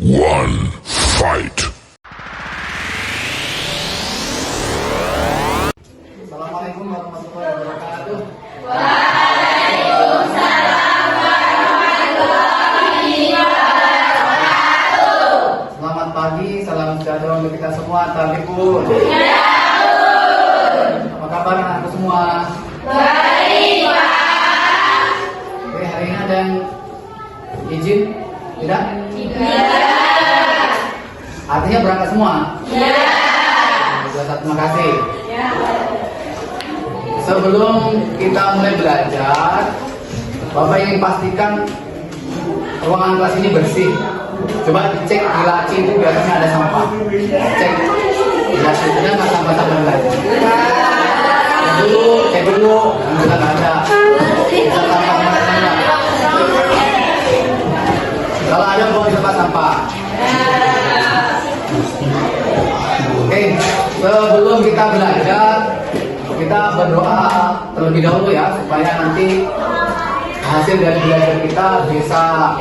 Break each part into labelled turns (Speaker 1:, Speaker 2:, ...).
Speaker 1: One, fight.
Speaker 2: Assalamualaikum warahmatullahi wabarakatuh. Selamat pagi, salam sejahtera untuk kita semua. Tabikun. Apa kabar anakku semua?
Speaker 3: Baik, Pak.
Speaker 2: Oke, hari ini ada yang izin? Tidak? Artinya berangkat semua? Terima kasih. Sebelum kita mulai belajar, Bapak ingin pastikan ruangan kelas ini bersih. Coba dicek di laci itu biasanya ada sampah. Cek di laci itu nggak sampah-sampah lagi. Cek dulu, alhamdulillah nggak ada. Bisa sampah mana? Kalau ada buang di tempat sampah. Oke, sebelum kita belajar, kita berdoa terlebih dahulu ya, supaya nanti hasil dari belajar kita bisa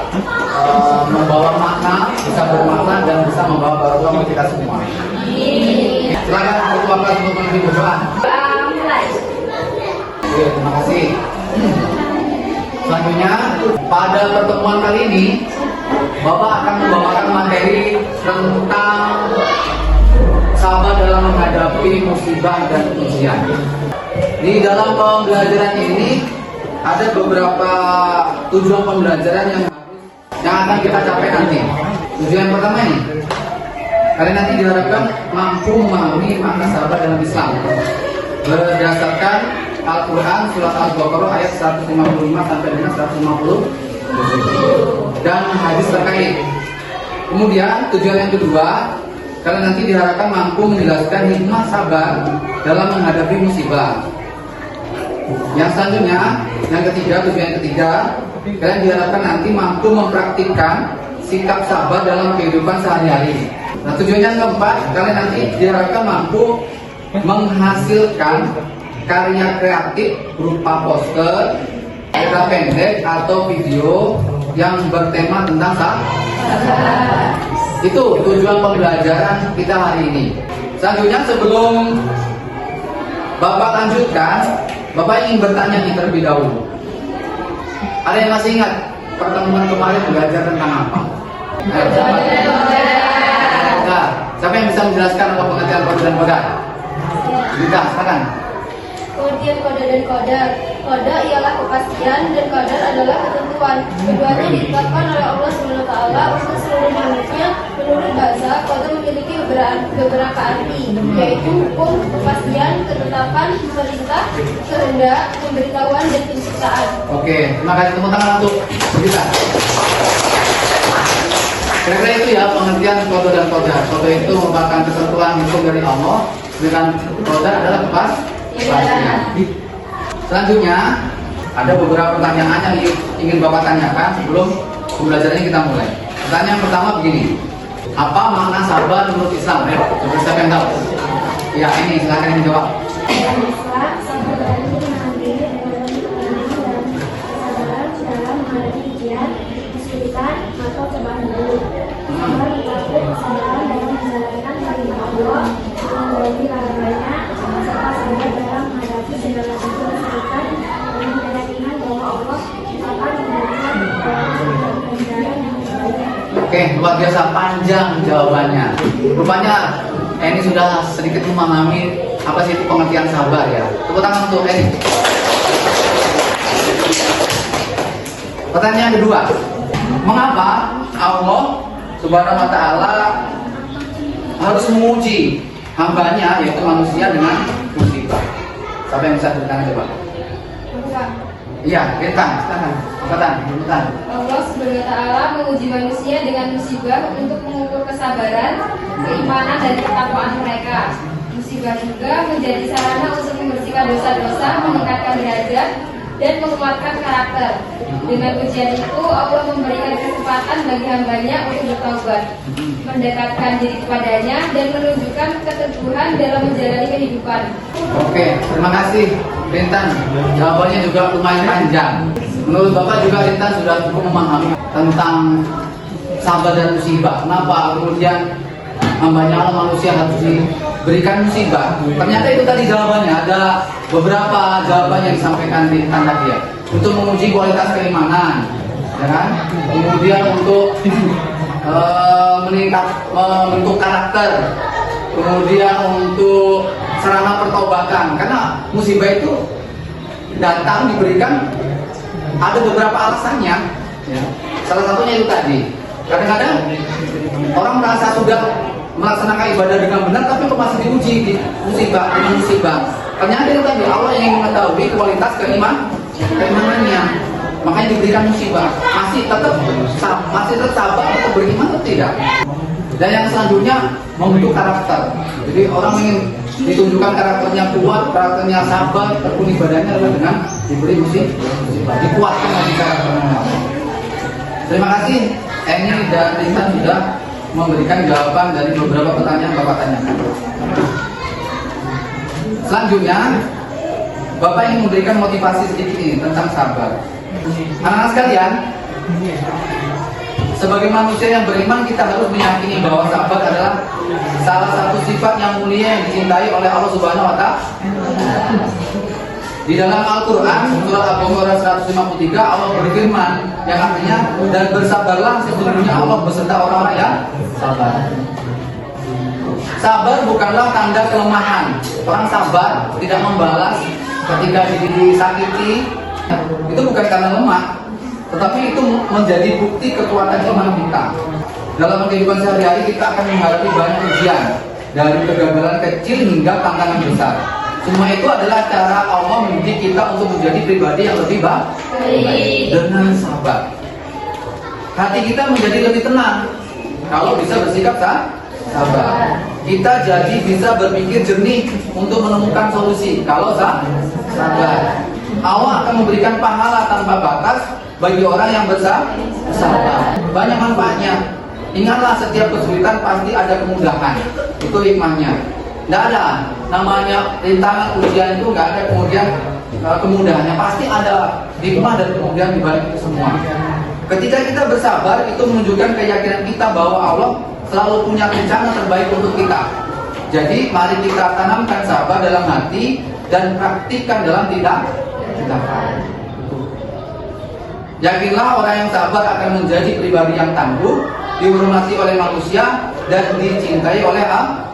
Speaker 2: membawa makna, bisa bermakna dan bisa membawa barokah untuk kita semua. Silakan ketua kelas untuk menuju berdoa. Oke, terima kasih. Selanjutnya, pada pertemuan kali ini, Bapak akan membawakan materi tentang sabar dalam menghadapi musibah dan ujian. Di dalam pembelajaran ini ada beberapa tujuan pembelajaran yang akan kita capai nanti. Tujuan pertama ini, kalian nanti diharapkan mampu memahami makna sabar dalam Islam berdasarkan Al-Quran surat Al-Baqarah ayat 155 sampai dengan 150 dan hadis terkait. Kemudian tujuan yang kedua, kalian nanti diharapkan mampu menjelaskan hikmah sabar dalam menghadapi musibah. Yang selanjutnya, yang ketiga, tujuan yang ketiga, kalian diharapkan nanti mampu mempraktikkan sikap sabar dalam kehidupan sehari-hari. Nah, tujuan yang keempat, kalian nanti diharapkan mampu menghasilkan karya kreatif berupa poster, cerita pendek atau video yang bertema tentang sabar. Itu tujuan pembelajaran kita hari ini. Selanjutnya, sebelum Bapak lanjutkan, Bapak ingin bertanya terlebih dahulu. Ada yang masih ingat pertemuan kemarin belajar tentang apa? Nah, siapa yang bisa menjelaskan apa pengertian kode dan kodar? Kita, silakan.
Speaker 3: Pengertian kode dan kodar. Kode ialah kepastian dan kodar adalah ketentuan. Keduanya ditetapkan oleh Allah SWT untuk seluruh manusia. Menurut bahasa, kode memiliki beberapa arti, yaitu hukum, kepastian, ketetapan, perintah, kehendak, pemberitahuan, dan penciptaan.
Speaker 2: Oke, terima kasih. Tepuk tangan untuk kita. Kira-kira itu ya pengertian kode dan kodar. Kode itu merupakan ketentuan hukum dari Allah, sedangkan kodar adalah kepastian. Selanjutnya, ada beberapa pertanyaan yang ingin Bapak tanyakan sebelum pembelajarannya kita mulai. Pertanyaan pertama begini, apa makna sabar menurut Islam? Siapa yang tahu? Ya, ini silakan dijawab. Oke, luar biasa panjang jawabannya. Rupanya Eni sudah sedikit memahami apa sih itu pengertian sabar ya. Tepuk tangan untuk Eni. Pertanyaan kedua, mengapa Allah Subhanahu wa Ta'ala harus menguji hambanya, yaitu manusia, dengan musibah? Siapa yang bisa bertanya coba? Iya, kita, silakan. Angkatan.
Speaker 3: Allah SWT menguji manusia dengan musibah untuk mengukur kesabaran, keimanan, dan ketakwaan mereka. Musibah juga menjadi sarana untuk membersihkan dosa-dosa, meningkatkan derajat, dan menguatkan karakter. Dengan ujian itu, Allah memberikan kesempatan bagi hambanya untuk bertaubat, mendekatkan diri kepadanya, dan menunjukkan keteguhan dalam menjalani kehidupan.
Speaker 2: Oke, terima kasih Rintan. Jawabannya juga lumayan panjang. Menurut Bapak juga Rintan sudah cukup memahami tentang sabar dan musibah. Kenapa kemudian hambanya Allah manusia harus diberikan musibah? Ternyata itu tadi jawabannya, ada beberapa jawaban yang disampaikan di tanda dia. Untuk menguji kualitas keimanan, ya kan? Kemudian untuk membentuk karakter, kemudian untuk sarana pertobatan. Karena musibah itu datang diberikan ada beberapa alasannya, ya. Salah satunya itu tadi, kadang-kadang orang merasa sudah melaksanakan ibadah dengan benar tapi kok masih diuji di dengan musibah. Ternyata itu tadi, Allah ingin mengetahui kualitas keimanannya, makanya diberikan musibah. Masih tetap sabar untuk beriman atau tidak? Dan yang selanjutnya membentuk karakter. Jadi orang ingin ditunjukkan karakternya kuat, karakternya sabar, tekun ibadahnya adalah dengan diberi musibah, dikuatkan lagi karakternya. Terima kasih Eni dan Rizan sudah memberikan jawaban dari beberapa pertanyaan Bapak tanyakan. Selanjutnya Bapak ingin memberikan motivasi sedikit ini tentang sabar. Anak-anak sekalian, sebagai manusia yang beriman, kita harus meyakini bahwa sabar adalah salah satu sifat yang mulia yang dicintai oleh Allah Subhanahu wa Ta'ala. Di dalam Al-Quran, surat Al-Baqarah 153, Allah berfirman yang artinya, dan bersabarlah sesungguhnya Allah beserta orang-orang yang sabar. Sabar bukanlah tanda kelemahan. Orang sabar tidak membalas ketika disakiti, itu bukan karena lemah, tetapi itu menjadi bukti kekuatan iman kita. Dalam kehidupan sehari-hari kita akan menghadapi banyak ujian, dari kegagalan kecil hingga tantangan besar. Semua itu adalah cara Allah mendidik kita untuk menjadi pribadi yang lebih baik dengan sabar. Hati kita menjadi lebih tenang kalau bisa bersikap sabar. Kita jadi bisa berpikir jernih untuk menemukan solusi kalau sabar. Allah akan memberikan pahala tanpa batas bagi orang yang bersabar. Banyak manfaatnya. Ingatlah, setiap kesulitan pasti ada kemudahan. Itu hikmahnya. Tidak ada namanya rintangan ujian itu, nggak ada kemudian kemudahannya. Pasti ada hikmah dan kemudian dibalik itu semua. Ketika kita bersabar, itu menunjukkan keyakinan kita bahwa Allah selalu punya rencana terbaik untuk kita. Jadi mari kita tanamkan sabar dalam hati dan praktikkan dalam tindakan. Yakinlah orang yang sabar akan menjadi pribadi yang tangguh, dihormati oleh manusia dan dicintai oleh Allah.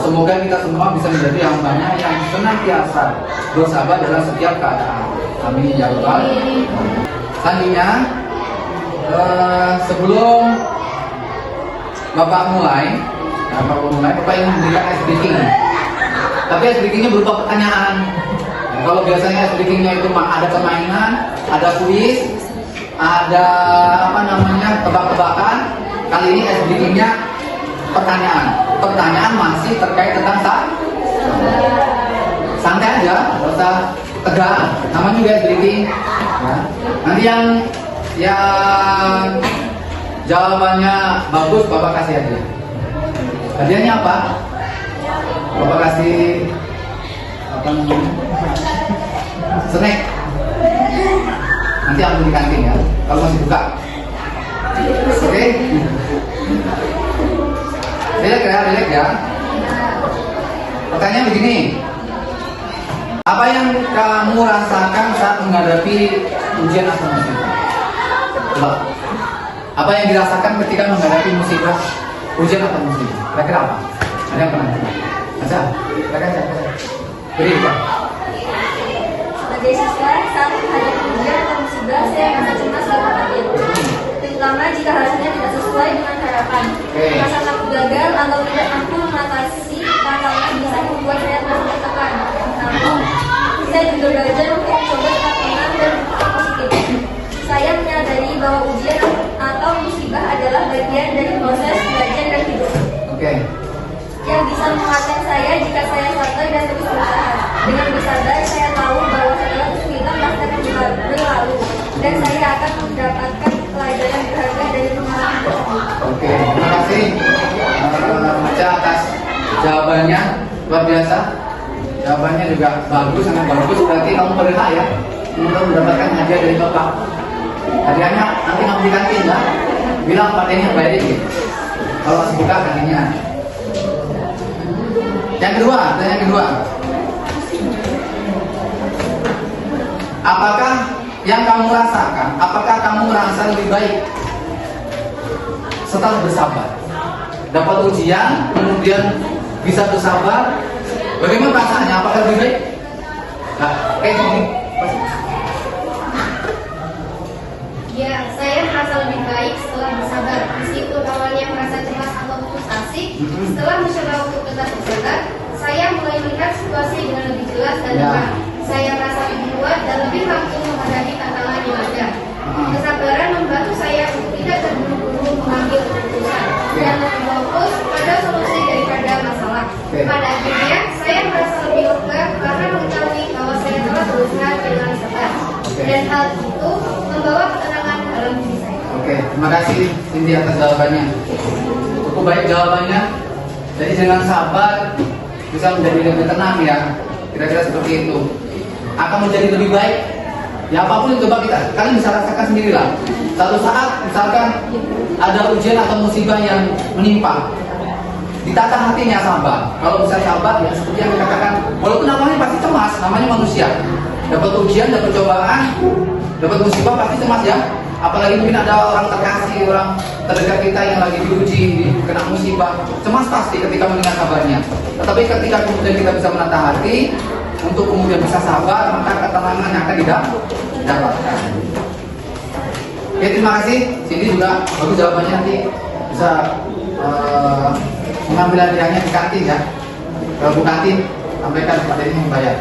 Speaker 2: Semoga kita semua bisa menjadi hambanya yang senantiasa bersabar dalam setiap keadaan. Amin ya rabbal alamin. Selanjutnya, sebelum Bapak mulai, Bapak ingin memberikan ice breaking. Tapi ice breakingnya berupa pertanyaan. Kalau biasanya ice breakingnya itu ada permainan, ada kuis, ada tebak-tebakan. Kali ini ice breakingnya pertanyaan. Pertanyaan masih terkait tentang santai aja, nggak usah tegang. Namanya juga ice breaking. Ya. Nanti yang jawabannya bagus, Bapak kasih hadiah. Hadiahnya apa? Bapak kasih snack. Nanti ambil di kantin ya, kalau masih buka. Oke? Relax ya. Pertanyaan begini. Apa yang kamu rasakan saat menghadapi ujian atau musibah? Coba. Apa yang dirasakan ketika menghadapi musibah, ujian atau musibah? Kira-kira apa? Ada yang pernah? Baca. Baca. Beri Pak.
Speaker 4: Sebagai siswa, saat menghadapi ujian atau musibah, saya merasa cemas dan khawatir. Terutama jika hasilnya tidak sesuai dengan harapan. Rasa takut gagal atau tidak mampu mengatasi tantangan bisa membuat saya merasa tertekan. Namun, saya juga belajar untuk mencoba tetap tenang dan positif. Saya menyadari bahwa ujian atau musibah adalah bagian dari proses belajar dan hidup. Yang bisa menguatkan saya jika saya sabar dan terus berusaha. Dengan bersabar, saya tahu bahwa setelah kesulitan pasti akan berlalu, dan saya akan mendapatkan pelajaran berharga dari pengalaman tersebut.
Speaker 2: Terima kasih Maca atas jawabannya, luar biasa. Jawabannya juga bagus, sangat bagus. Berarti kamu berhak ya untuk mendapatkan hadiah dari Bapak. Hadiahnya nanti kamu di kantin ya. Bilang partainya baik gitu. Kalau masih buka kakinya. Yang kedua, pertanyaan kedua. Apakah yang kamu rasakan, apakah kamu merasa lebih baik setelah bersabar? Dapat ujian, kemudian bisa bersabar. Bagaimana perasaannya? Apakah lebih baik? Nah, kayak gini.
Speaker 3: Ya, saya merasa lebih baik setelah bersabar. Meskipun awalnya merasa cemas atau putus asa, setelah mencoba untuk tetap bersabar, saya mulai melihat situasi dengan lebih jelas dan terang. Saya merasa lebih kuat dan lebih mampu menghadapi tantangan yang ada. Kesabaran membantu saya untuk tidak terburu-buru mengambil keputusan dan lebih fokus pada solusi daripada masalah. Pada akhirnya, saya merasa lebih lega karena mengetahui bahwa saya telah berusaha dengan sabar. Dan hal itu membawa ketenangan dalam diri saya.
Speaker 2: Oke, terima kasih Cindy atas jawabannya. Cukup baik jawabannya. Jadi dengan sabar bisa menjadi lebih tenang ya. Kira-kira seperti itu. Akan menjadi lebih baik. Ya apapun yang coba kalian bisa rasakan sendirilah. Satu saat misalkan ada ujian atau musibah yang menimpa, ditata hatinya sabar. Kalau bisa sabar ya seperti yang dikatakan, walaupun namanya pasti cemas, namanya manusia. Dapat ujian, dapat cobaan, dapat musibah pasti cemas ya. Apalagi mungkin ada orang terkasih, orang terdekat kita yang lagi diuji, kena musibah, cemas pasti ketika mendengar kabarnya. Tetapi ketika kemudian kita bisa menata hati untuk kemudian bisa sabar, maka ketenangan yang akan didapatkan. Oke, terima kasih. Cindy juga bagus jawabannya, nanti bisa mengambil hadiahnya di kantin ya. Kalau bu kantin, sampaikan kepada ini membayar.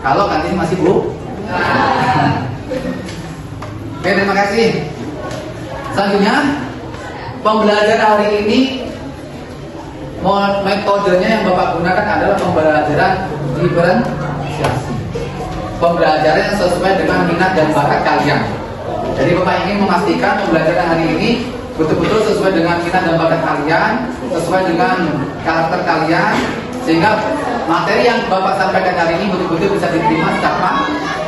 Speaker 2: Kalau kantin masih bu. Oke, terima kasih. Selanjutnya, pembelajaran hari ini metodenya yang Bapak gunakan adalah pembelajaran diferensiasi. Pembelajaran yang sesuai dengan minat dan bakat kalian. Jadi Bapak ingin memastikan pembelajaran hari ini betul-betul sesuai dengan minat dan bakat kalian, sesuai dengan karakter kalian, sehingga materi yang Bapak sampaikan hari ini betul-betul bisa diterima secara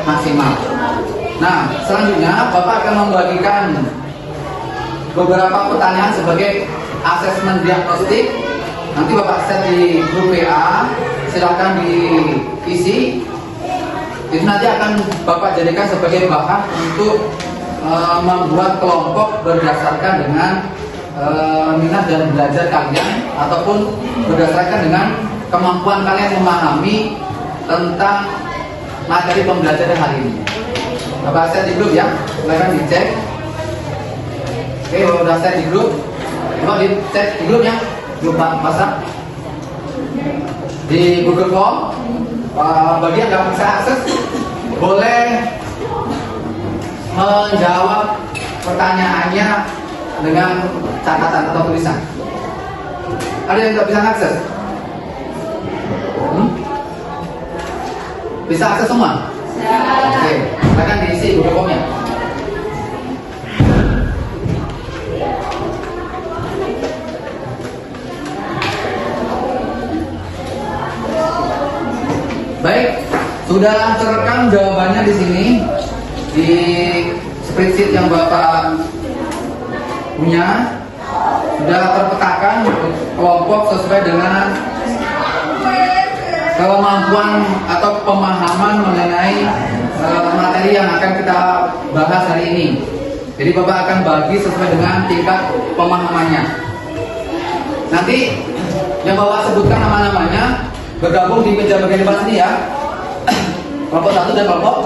Speaker 2: maksimal. Nah, selanjutnya Bapak akan membagikan beberapa pertanyaan sebagai asesmen diagnostik. Nanti Bapak set di grup WA, silakan diisi. Itu nanti akan Bapak jadikan sebagai bahan untuk membuat kelompok berdasarkan dengan minat dan belajar kalian, ataupun berdasarkan dengan kemampuan kalian memahami tentang materi pembelajaran hari ini. Bapak set di grup ya, silakan dicek. Oke, kalau udah set di grup, coba dicek di grup ya. Grup WhatsApp di Google Form. Bagi yang nggak bisa akses, boleh menjawab pertanyaannya dengan catatan atau tulisan. Ada yang nggak bisa akses? Bisa akses semua? Oke, silakan diisi Google Form-nya. Baik, sudah terekam jawabannya di sini di spreadsheet yang Bapak punya. Sudah terpetakan kelompok sesuai dengan kemampuan atau pemahaman mengenai materi yang akan kita bahas hari ini. Jadi Bapak akan bagi sesuai dengan tingkat pemahamannya. Nanti yang Bapak sebutkan nama-namanya bergabung di meja bagian depan sini ya. Kelompok 1 dan kelompok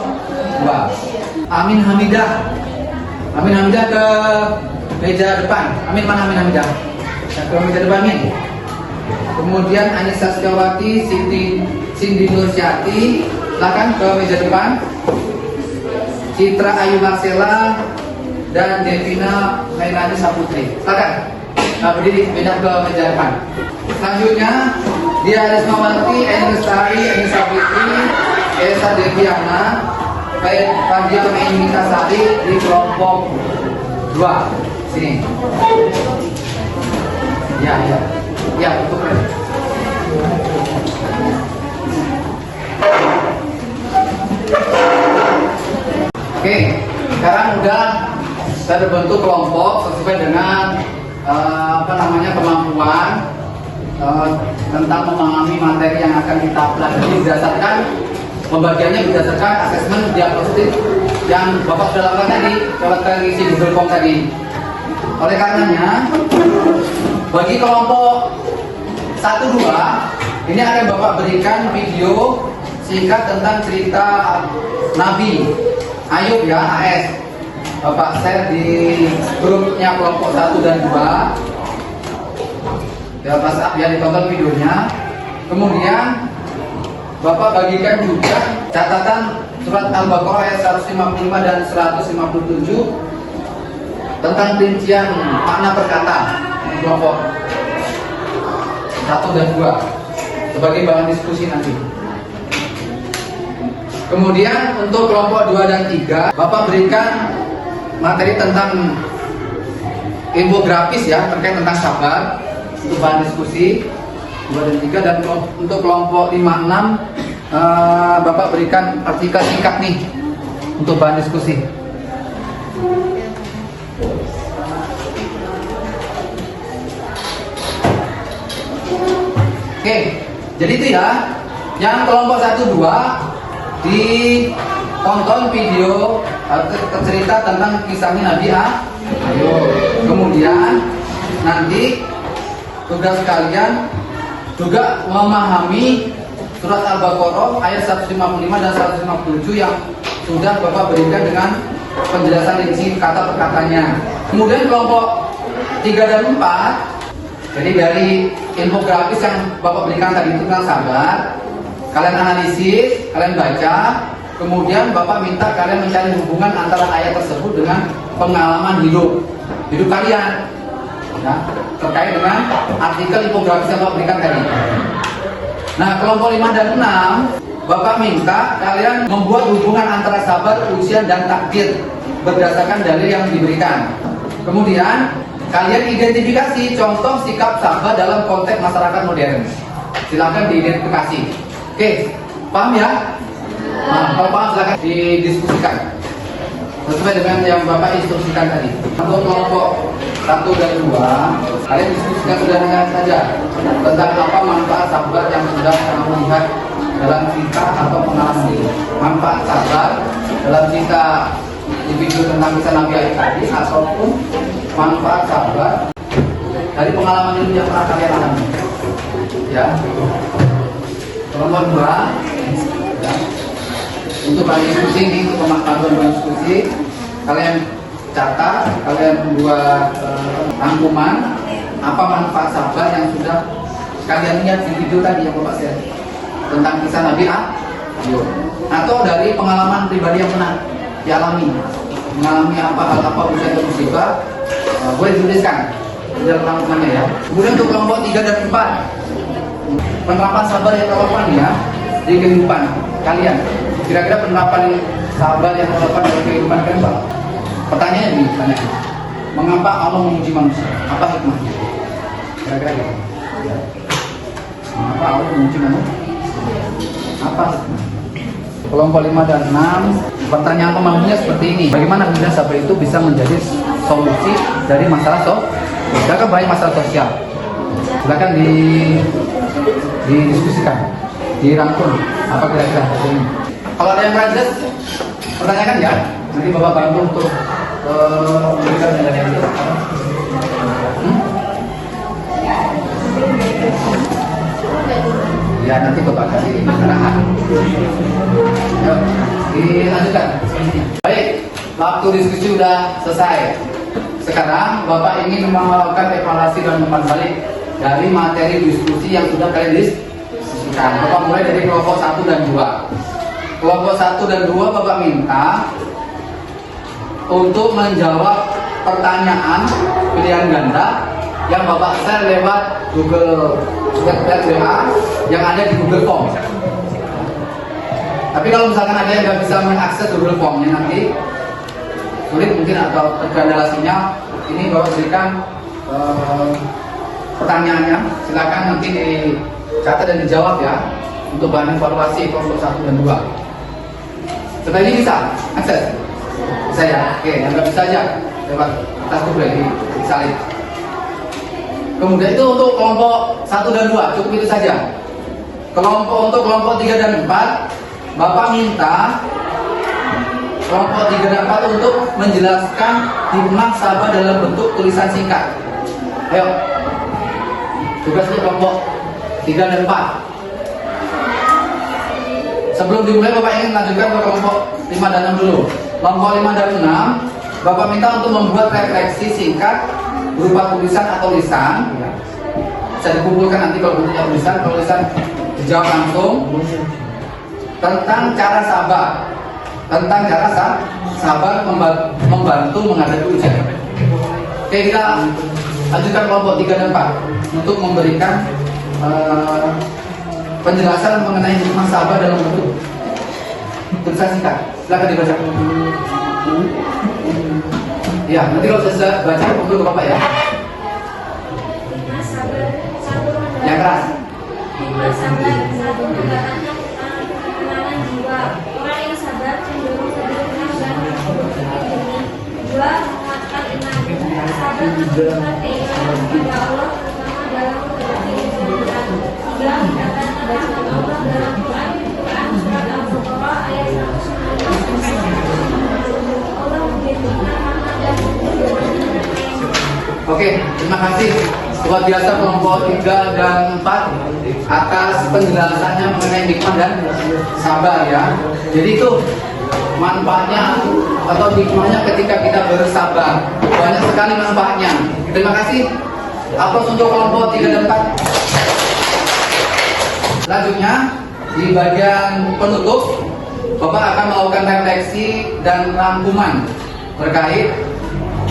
Speaker 2: 2. Amin Hamidah. Amin Hamidah ke meja depan. Amin mana Amin Hamidah? Ke meja depan nih. Kemudian Anissa Setiawati, Cindy Nursyati, silakan ke meja depan. Citra Ayu Marcella dan Devina Mailani Saputri. Silakan. Berdiri pindah ke meja depan. Selanjutnya Dia Rismawati, Eni Lestari, Eni Sabiti, Esa Deviana, Fadia Menika Sari di kelompok 2. Sini. Ya, tutup. Oke, sekarang udah terbentuk kelompok sesuai dengan kemampuan tentang memahami materi yang akan kita pelajari berdasarkan pembagiannya berdasarkan asesmen diagnostik yang Bapak sudah lakukan tadi, lakukan isi Google Form tadi. Oleh karenanya, bagi kelompok 1-2 ini akan Bapak berikan video singkat tentang cerita Nabi Ayub ya, AS. Bapak share di grupnya kelompok 1 dan 2 ya, WhatsApp ya, ditonton videonya. Kemudian Bapak bagikan juga catatan surat Al-Baqarah ayat 155 dan 157 tentang rincian makna perkata kelompok 1 dan 2 sebagai bahan diskusi nanti. Kemudian untuk kelompok 2 dan 3 Bapak berikan materi tentang infografis ya, terkait tentang sabar untuk bahan diskusi 2 dan 3. Dan untuk kelompok 5-6 Bapak berikan artikel singkat nih untuk bahan diskusi. Oke, jadi itu ya. Yang kelompok 1-2 ditonton video cerita tentang kisahnya Nabi Ayub. Kemudian nanti tugas kalian juga memahami surat Al-Baqarah ayat 155 dan 157 yang sudah Bapak berikan dengan penjelasan rinci kata perkatanya. Kemudian kelompok 3 dan 4, jadi dari infografis yang Bapak berikan tadi itu tentang sabar, kalian analisis, kalian baca, kemudian Bapak minta kalian mencari hubungan antara ayat tersebut dengan pengalaman hidup kalian ya, terkait dengan artikel infografis yang Bapak berikan tadi. Nah, kelompok 5 dan 6 Bapak minta kalian membuat hubungan antara sabar, ujian, dan takdir berdasarkan dalil yang diberikan. Kemudian kalian identifikasi contoh sikap sabar dalam konteks masyarakat modern. Silakan diidentifikasi. Oke, paham ya? Nah, kalau paham silakan didiskusikan sesuai dengan yang Bapak instruksikan tadi. Untuk kelompok 1 dan 2 kalian diskusikan sederhana saja tentang apa manfaat sabar yang sudah kamu lihat dalam cerita atau pengalaman ini. Manfaat sabar dalam cerita di video tentang kisah Nabi Ayub tadi, ataupun manfaat sabar dari pengalaman ini yang pernah kalian alami ya. Kelompok 2 ya. Untuk bahan diskusi ini, untuk pemahaman bahan diskusi, kalian catat, kalian buat rangkuman apa manfaat sabar yang sudah kalian lihat di video tadi yang Bapak share tentang kisah Nabi Ayub, atau dari pengalaman pribadi yang pernah dialami, mengalami apa ujian atau musibah, boleh dituliskan di dalam rangkumannya ya. Kemudian untuk kelompok 3 dan 4, penerapan sabar yang relevan ya di kehidupan kalian. Kira-kira penerapan sabar yang relevan dalam kehidupan kalian Pak? Pertanyaannya begini, mengapa Allah menguji manusia? Apa hikmahnya? Kira-kira gitu. Mengapa Allah menguji manusia? Apa hikmahnya? Kelompok 5 dan 6, pertanyaan pemahamannya seperti ini. Bagaimana kemudian sabar itu bisa menjadi solusi dari masalah sosial? Kan banyak masalah sosial. Silakan didiskusikan, dirangkum apa kira-kira ini. Kalau ada yang rajas, pertanyakan ya. Nanti Bapak bantu untuk memberikan jawaban itu. Ya nanti Bapak kasih arahan. Yuk, dilanjutkan. Baik, waktu diskusi sudah selesai. Sekarang Bapak ingin melakukan evaluasi dan umpan balik dari materi diskusi yang sudah kalian diskusikan. Bapak mulai dari kelompok 1 dan 2. Kelompok 1 dan 2 Bapak minta untuk menjawab pertanyaan pilihan ganda yang Bapak share lewat Google WA yang ada di Google Form. Tapi kalau misalkan ada yang nggak bisa mengakses Google Formnya, nanti sulit mungkin atau terkendala sinyal, ini Bapak berikan pertanyaannya, silakan nanti dicatat dan dijawab ya untuk bahan evaluasi kelompok 1 dan 2. Setelah ini bisa akses? Bisa ya? Oke, yang nggak bisa aja lewat atas Google disalin. Kemudian itu untuk kelompok 1 dan 2, cukup itu saja. Untuk kelompok 3 dan 4, Bapak minta kelompok 3 dan 4 untuk menjelaskan hikmah sabar dalam bentuk tulisan singkat. Ayo, tugas untuk kelompok 3 dan 4. Sebelum dimulai, Bapak ingin lanjutkan ke kelompok 5 dan 6 dulu. Kelompok 5 dan 6, Bapak minta untuk membuat refleksi singkat berupa tulisan atau lisan. Bisa dikumpulkan nanti kalau bentuknya tulisan dijawab langsung. Tentang cara sabar membantu menghadapi ujian. Oke, kita lanjutkan kelompok 3 dan 4 untuk memberikan penjelasan mengenai hikmah sabar dalam bentuk tulisan singkat. Silakan dibaca. Ya, nanti kalau saya baca kumpul ke Bapak ya. Yang keras.
Speaker 4: Hikmah sabar satu mendatangkan ketenangan jiwa. Orang yang sabar cenderung lebih tenang dan berpikir jernih. 2. Menguatkan iman. Sabar menunjukkan keimanan kepada Allah, terutama dalam menghadapi kesulitan. 3. Mendatangkan bacaan Allah dalam Quran surat Al-Baqarah ayat 119. Allah memberikan rahmat dan
Speaker 2: Oke, terima kasih luar biasa kelompok 3 dan 4 atas penjelasannya mengenai hikmah dan sabar ya. Jadi itu manfaatnya atau hikmahnya ketika kita bersabar. Banyak sekali manfaatnya. Terima kasih. Aplaus untuk kelompok 3 dan 4. Selanjutnya di bagian penutup, Bapak akan melakukan refleksi dan rangkuman terkait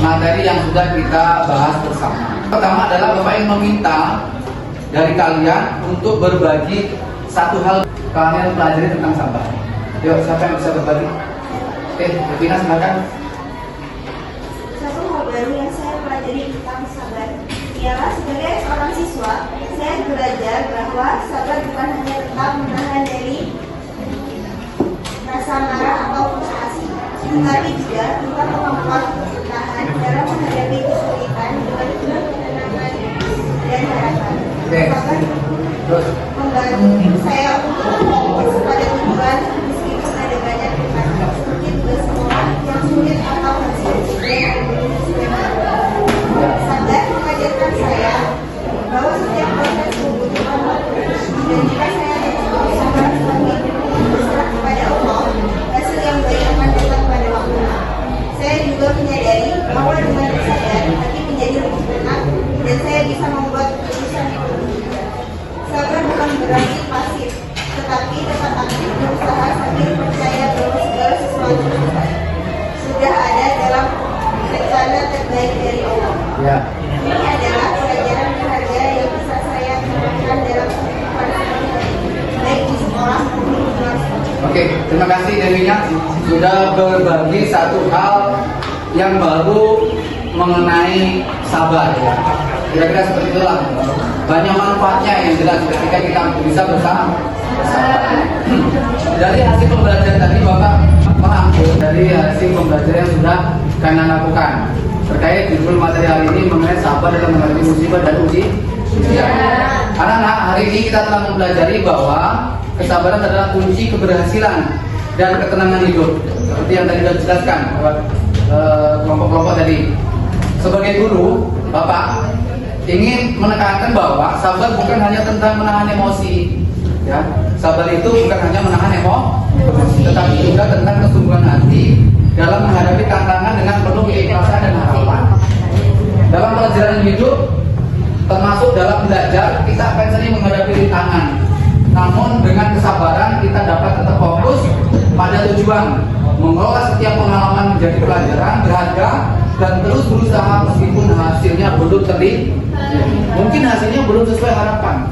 Speaker 2: materi yang sudah kita bahas bersama. Pertama adalah Bapak yang meminta dari kalian untuk berbagi satu hal kalian pelajari tentang sabar. Yuk, siapa yang bisa berbagi? Oke, Vina silakan.
Speaker 5: Satu hal baru yang saya pelajari tentang sabar ialah sebagai seorang siswa, saya belajar bahwa sabar bukan hanya tentang menahan dari rasa marah atau frustasi, tetapi juga tentang kemampuan bertahan dalam menghadapi kesulitan dengan penuh ketenangan dan harapan. Sabar membantu saya untuk fokus pada tujuan meskipun ada banyak rintangan seperti tugas sekolah yang sulit atau hasil yang sabar mengajarkan saya bahwa setiap proses membutuhkan waktu, dan jika saya tetap sabar sebagai berserah kepada Allah, hasil yang baik akan datang pada waktunya. Saya juga menyadari bahwa dengan bersabar hati menjadi lebih tenang dan saya bisa membuat keputusan yang lebih bijak. Sabar bukan berarti pasif, tetapi tetap aktif berusaha sambil percaya bahwa segala sesuatu sudah ada dalam rencana terbaik dari Allah.
Speaker 2: Ya.
Speaker 5: Ini adalah pelajaran berharga yang bisa saya terapkan dalam kehidupan sehari-hari, baik di sekolah maupun di kelas.
Speaker 2: Oke, terima kasih Dewinya sudah berbagi satu hal yang baru mengenai sabar ya. Kira-kira seperti itulah. Banyak manfaatnya yang jelas ketika kita bisa bersabar. Dari hasil pembelajaran tadi Bapak merangkum dari hasil pembelajaran yang sudah kalian lakukan terkait judul materi hari ini mengenai sabar dalam menghadapi musibah dan ujian. Anak-anak, hari ini kita telah mempelajari bahwa kesabaran adalah kunci keberhasilan dan ketenangan hidup. Seperti yang tadi sudah dijelaskan lewat kelompok-kelompok tadi. Sebagai guru, Bapak ingin menekankan bahwa sabar bukan hanya tentang menahan emosi. Ya, sabar itu bukan hanya menahan emosi, tetapi juga tentang kesungguhan hati dalam menghadapi tantangan dengan penuh keikhlasan dan harapan. Dalam pelajaran hidup, termasuk dalam belajar, kita akan sering menghadapi rintangan. Namun dengan kesabaran kita dapat tetap fokus pada tujuan, mengelola setiap pengalaman menjadi pelajaran berharga dan terus berusaha meskipun hasilnya belum terlihat. Mungkin hasilnya belum sesuai harapan.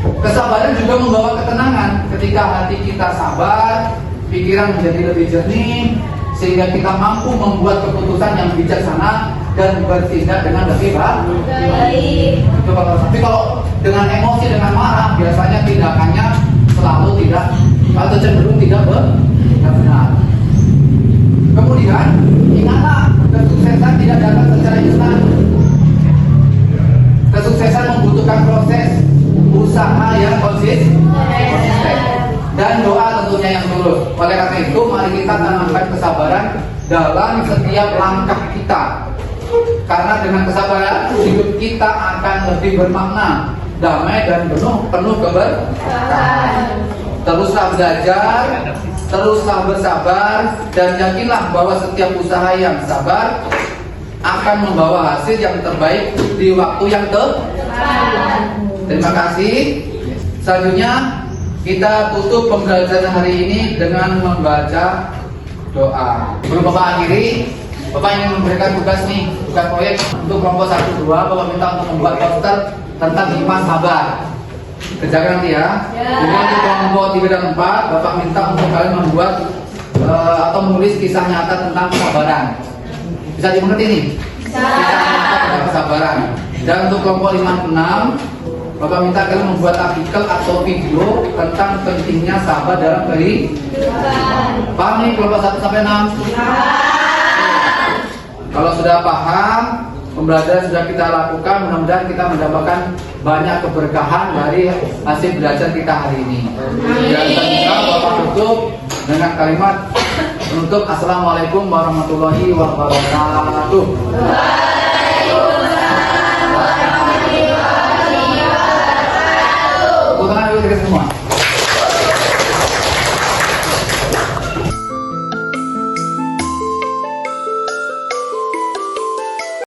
Speaker 2: Kesabaran juga membawa ketenangan. Ketika hati kita sabar, pikiran menjadi lebih jernih, sehingga kita mampu membuat keputusan yang bijaksana dan bertindak dengan lebih baik. Tapi kalau dengan emosi, dengan marah, biasanya tindakannya selalu tidak atau cenderung tidak benar. Kemudian ingatlah, kesuksesan tidak datang secara instan. Oleh karena itu, mari kita tanamkan kesabaran dalam setiap langkah kita. Karena dengan kesabaran, hidup kita akan lebih bermakna, damai dan penuh keberkahan. Teruslah belajar, teruslah bersabar, dan yakinlah bahwa setiap usaha yang sabar akan membawa hasil yang terbaik di waktu yang tepat. Terima kasih. Selanjutnya kita tutup pembelajaran hari ini dengan membaca doa. Sebelum Bapak akhiri, Bapak ingin memberikan tugas nih, tugas proyek untuk kelompok 1-2. Bapak minta untuk membuat poster tentang hikmah sabar. Kerjakan nanti ya. Kemudian untuk kelompok 3 dan 4, Bapak minta untuk kalian membuat atau menulis kisah nyata tentang kesabaran. Bisa dimengerti nih? Kisah nyata tentang kesabaran. Dan untuk kelompok 5-6, Bapak minta kalian membuat artikel atau video tentang pentingnya sabar dalam kehidupan. Paham nih kelompok 1-6? Kalau sudah paham, pembelajaran sudah kita lakukan, mudah-mudahan kita mendapatkan banyak keberkahan dari hasil belajar kita hari ini. Dan selanjutnya Bapak tutup dengan kalimat penutup. Assalamualaikum warahmatullahi wabarakatuh.